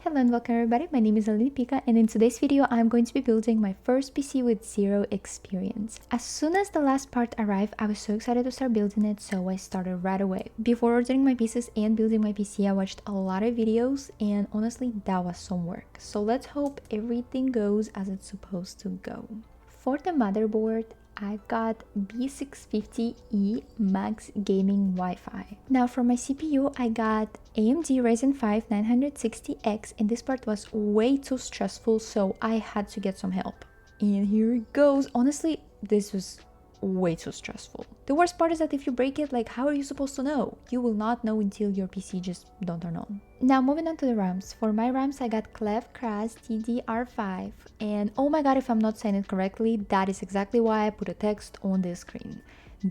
Hello and welcome everybody, my name is Aline Pika and in today's video I'm going to be building my first PC with zero experience. As soon as the last part arrived, I was so excited to start building it, so I started right away. Before ordering my pieces and building my PC, I watched a lot of videos and honestly that was some work. So let's hope everything goes as it's supposed to go. For the motherboard, I've got B650E Max Gaming Wi-Fi. Now for my CPU, I got AMD Ryzen 5 960X and this part was way too stressful, so I had to get some help. And here it goes. Honestly, this was way too stressful. The worst part is that if you break it, like, how are you supposed to know? You will not know until your PC just don't turn on. Now moving on to the RAMs. For my RAMs, I got Clef Cras TDR5 and oh my god, if I'm not saying it correctly, that is exactly why I put a text on the screen.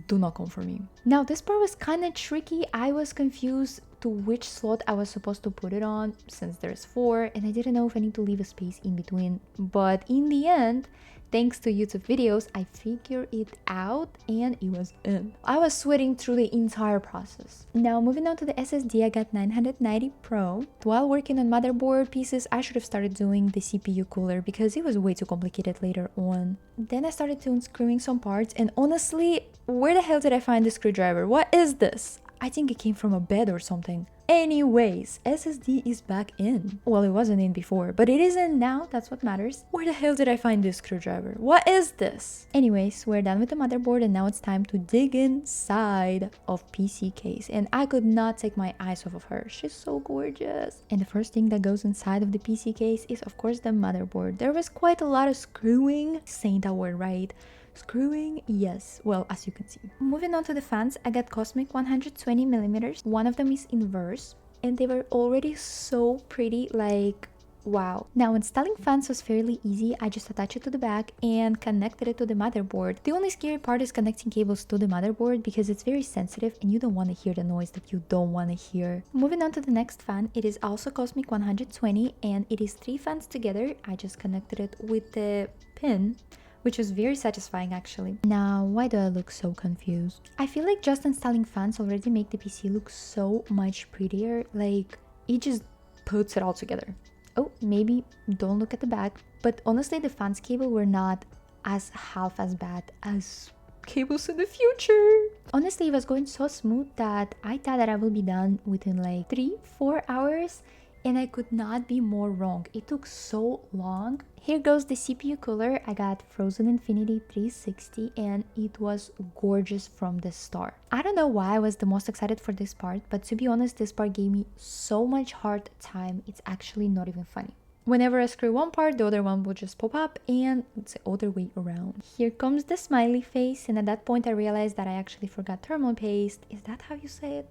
Do not come for me. Now this part was kind of tricky. I was confused to which slot I was supposed to put it on since there's 4 and I didn't know if I need to leave a space in between, but in the end, thanks to YouTube videos, I figured it out and it was in. I was sweating through the entire process. Now moving on to the SSD, I got 990 Pro. While working on motherboard pieces, I should have started doing the CPU cooler because it was way too complicated later on. Then I started to unscrewing some parts and honestly, where the hell did I find the screwdriver? What is this? I think it came from a bed or something. Anyways, SSD is back in. Well, it wasn't in before, but it is in now, that's what matters. Where the hell did I find this screwdriver? What is this? Anyways, we're done with the motherboard and now it's time to dig inside of PC case. And I could not take my eyes off of her. She's so gorgeous. And the first thing that goes inside of the PC case is of course the motherboard. There was quite a lot of screwing, saying that word right. Screwing, yes, well, as you can see. Moving on to the fans, I got Cosmic 120mm. One of them is inverse and they were already so pretty, like wow. Now installing fans was fairly easy. I just attached it to the back and connected it to the motherboard. The only scary part is connecting cables to the motherboard because it's very sensitive and you don't want to hear the noise that you don't want to hear. Moving on to the next fan, it is also Cosmic 120 and it is 3 fans together. I just connected it with the pin, which was very satisfying actually. Now, why do I look so confused? I feel like just installing fans already make the PC look so much prettier, like it just puts it all together. Oh, maybe don't look at the back, but honestly the fans cable were not half as bad as cables in the future. Honestly, it was going so smooth that I thought that I will be done within like 3-4 hours. And I could not be more wrong. It took so long. Here goes the CPU cooler. I got Frozen Infinity 360 and it was gorgeous from the start. I don't know why I was the most excited for this part, but to be honest, this part gave me so much hard time. It's actually not even funny. Whenever I screw one part, the other one will just pop up and it's the other way around. Here comes the smiley face and at that point I realized that I actually forgot thermal paste. Is that how you say it?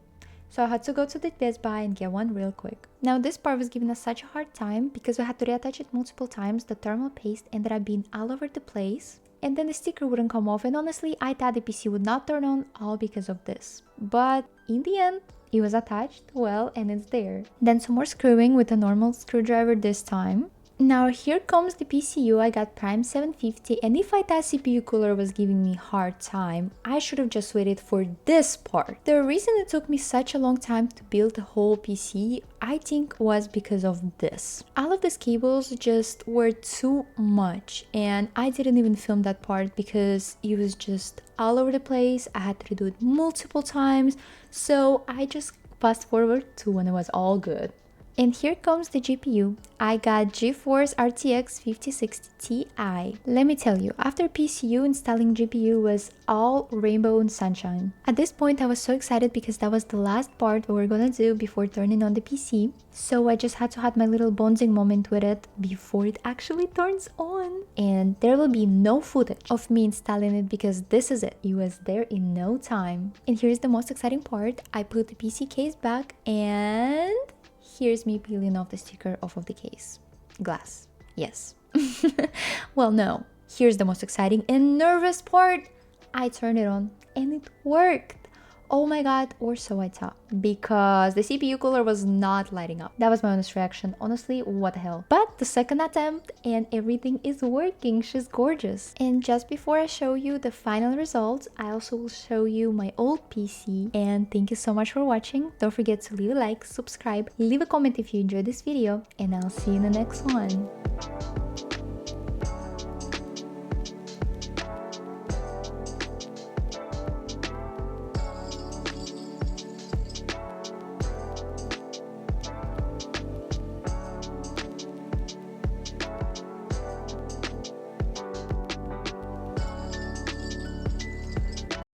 So I had to go to the Best Buy and get one real quick. Now this part was giving us such a hard time because we had to reattach it multiple times. The thermal paste ended up being all over the place and then the sticker wouldn't come off, and honestly I thought the PC would not turn on all because of this. But in the end it was attached well and it's there. Then some more screwing with a normal screwdriver this time. Now here comes the PCU. I got Prime 750 and if I thought CPU cooler was giving me hard time, I should have just waited for this part. The reason it took me such a long time to build the whole PC, I think was because of this. All of these cables just were too much and I didn't even film that part because it was just all over the place. I had to do it multiple times, so I just fast forward to when it was all good. And here comes the GPU. I got GeForce RTX 5060 Ti. Let me tell you, after PCU, installing GPU was all rainbow and sunshine. At this point I was so excited because that was the last part we were gonna do before turning on the PC. So I just had to have my little bonding moment with it before it actually turns on. And there will be no footage of me installing it because this is it. It was there in no time. And here's the most exciting part. I put the PC case back and here's me peeling off the sticker off of the case. Glass. Yes. Well, no. Here's the most exciting and nervous part. I turned it on and it worked. oh my god, or so I thought, because the CPU cooler was not lighting up. That was my honest reaction. Honestly, what the hell. But the second attempt and everything is working. She's gorgeous. And just before I show you the final results, I also will show you my old PC. And thank you so much for watching. Don't forget to leave a like, subscribe, leave a comment if you enjoyed this video, and I'll see you in the next one.